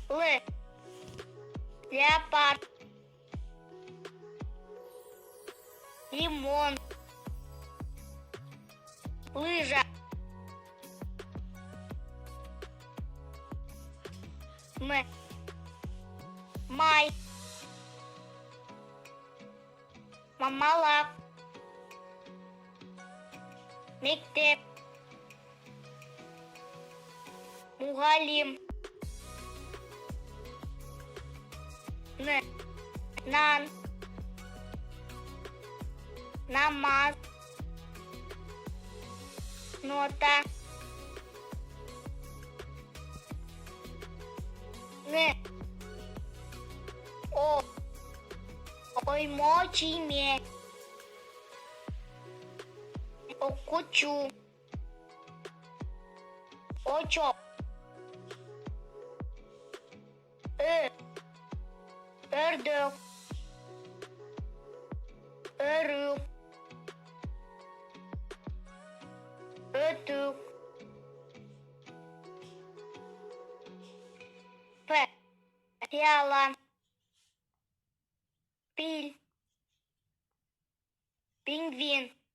Л. Леопард. Лимон. Лыжа. М. Май. Мамалак. Мектеп. Мугалим. Н. Нан. Намаз. Нота. Н. О. Оймочиме. Окучу. Очо. Ördek. Örük. Ötük. Пиала. Пиль. Пингвин.